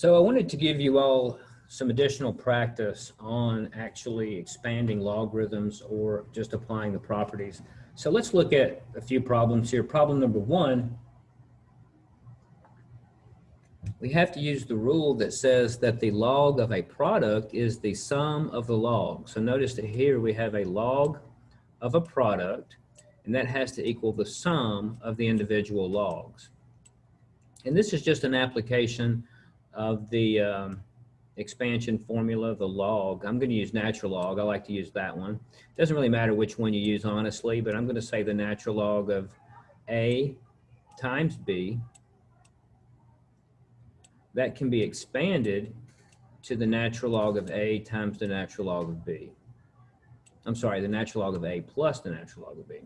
So I wanted to give you all some additional practice on actually expanding logarithms or just applying the properties. So let's look at a few problems here. Problem number one, we have to use the rule that says that the log of a product is the sum of the logs. So notice that here we have a log of a product, and that has to equal the sum of the individual logs. And this is just an application of the expansion formula, the log. I'm going to use natural log. I like to use that one. Doesn't really matter which one you use, honestly, but I'm going to say the natural log of A times B. That can be expanded to the natural log of A times the natural log of B. I'm sorry, the natural log of A plus the natural log of B.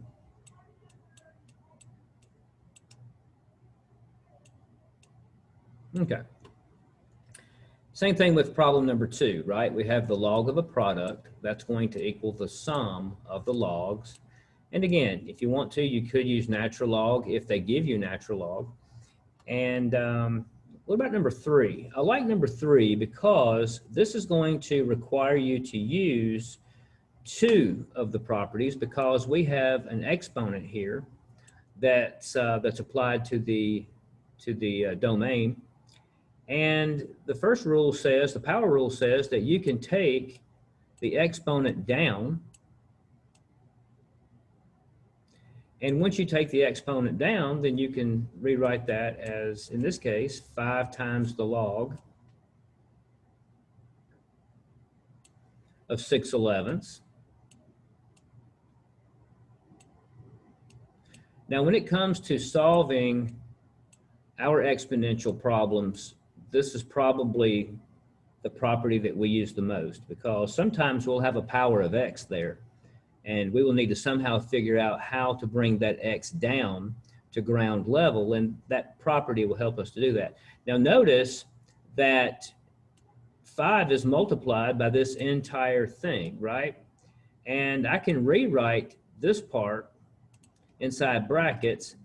Okay. Same thing with problem number two, right? We have the log of a product. That's going to equal the sum of the logs. And again, if you want to, you could use natural log if they give you natural log. And what about number three? I like number three because this is going to require you to use two of the properties because we have an exponent here that's applied to the domain. And the first rule says, the power rule says that you can take the exponent down. And once you take the exponent down, then you can rewrite that as, in this case, 5 times the log of 6/11. Now, when it comes to solving our exponential problems, this is probably the property that we use the most because sometimes we'll have a power of x there and we will need to somehow figure out how to bring that x down to ground level, and that property will help us to do that. Now notice that 5 is multiplied by this entire thing, right? And I can rewrite this part inside brackets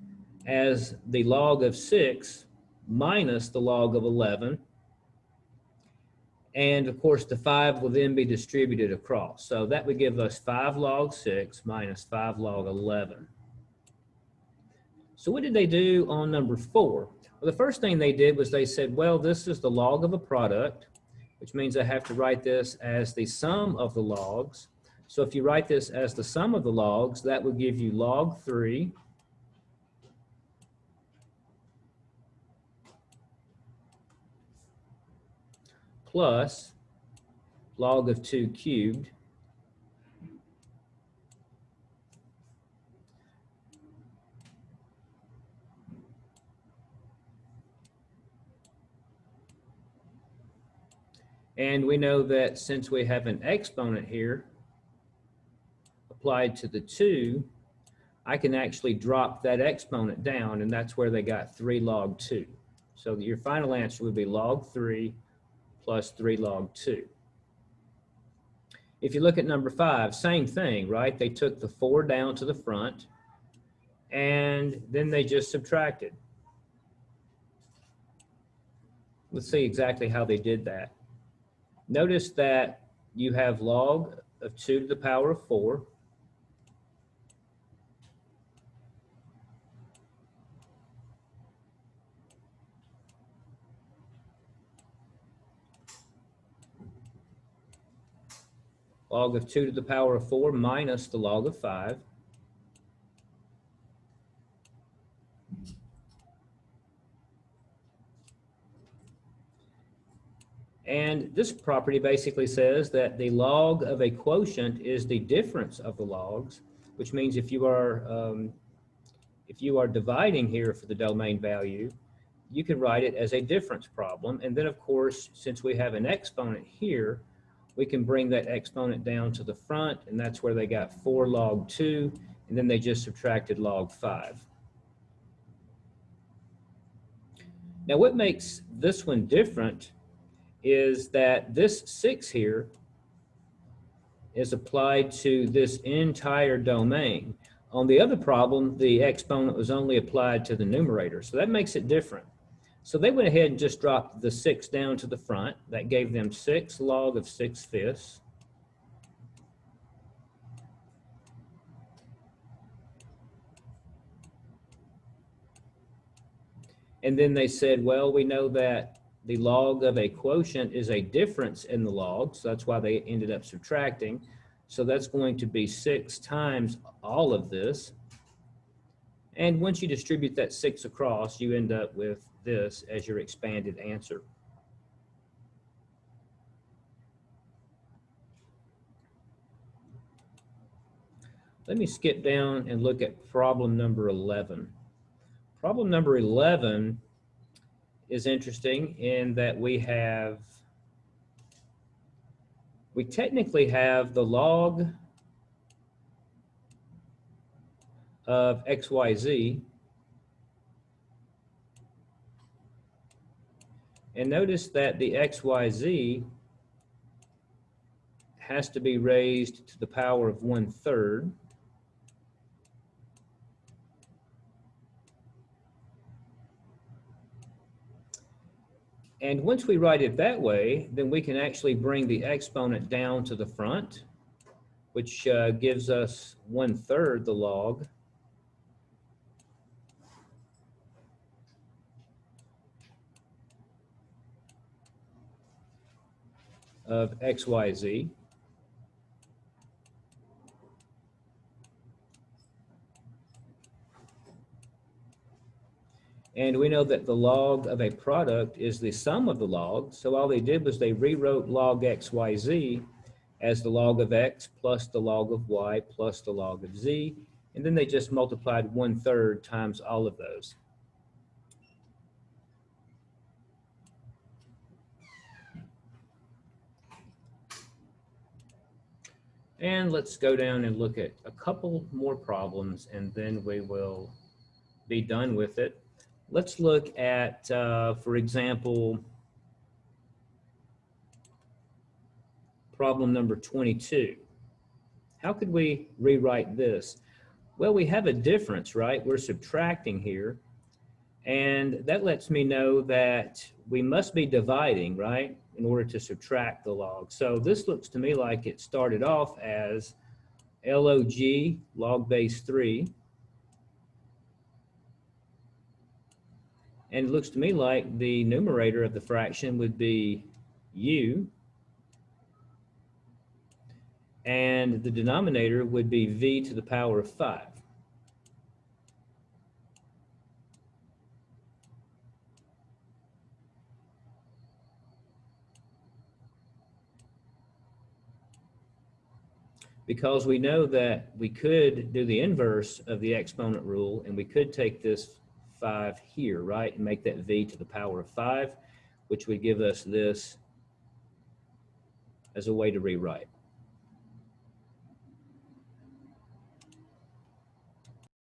as the log of 6 minus the log of 11. And of course, the 5 will then be distributed across. So that would give us 5 log 6 minus 5 log 11. So what did they do on number 4? Well, the first thing they did was they said, well, this is the log of a product, which means I have to write this as the sum of the logs. So if you write this as the sum of the logs, that would give you log 3 plus log of 2 cubed and we know that since we have an exponent here applied to the 2, I can actually drop that exponent down, and that's where they got 3 log 2. So your final answer would be log 3 plus 3 log 2. If you look at number 5, same thing, right? They took the 4 down to the front, and then they just subtracted. Let's see exactly how they did that. Notice that you have log of 2 to the power of 4. Log of 2 to the power of 4 minus the log of 5. And this property basically says that the log of a quotient is the difference of the logs, which means if you are dividing here for the domain value, you can write it as a difference problem. And then, of course, since we have an exponent here, we can bring that exponent down to the front, and that's where they got 4 log 2, and then they just subtracted log 5. Now, what makes this one different is that this 6 here is applied to this entire domain. On the other problem, the exponent was only applied to the numerator, so that makes it different. So they went ahead and just dropped the 6 down to the front. That gave them 6 log of 6/5. And then they said, well, we know that the log of a quotient is a difference in the log, so that's why they ended up subtracting. So that's going to be 6 times all of this. And once you distribute that 6 across, you end up with this as your expanded answer. Let me skip down and look at problem number 11. Problem number 11 is interesting in that we technically have the log of XYZ. And notice that the XYZ has to be raised to the power of 1/3. And once we write it that way, then we can actually bring the exponent down to the front, which gives us 1/3 the log of XYZ. And we know that the log of a product is the sum of the logs. So all they did was they rewrote log XYZ as the log of X plus the log of Y plus the log of Z. And then they just multiplied 1/3 times all of those. And let's go down and look at a couple more problems, and then we will be done with it. Let's look at, for example, problem number 22. How could we rewrite this? Well, we have a difference, right? We're subtracting here. And that lets me know that we must be dividing, right, in order to subtract the log. So this looks to me like it started off as log log base 3. And it looks to me like the numerator of the fraction would be u, and the denominator would be v to the power of 5. Because we know that we could do the inverse of the exponent rule, and we could take this 5 here, right, and make that v to the power of 5, which would give us this as a way to rewrite.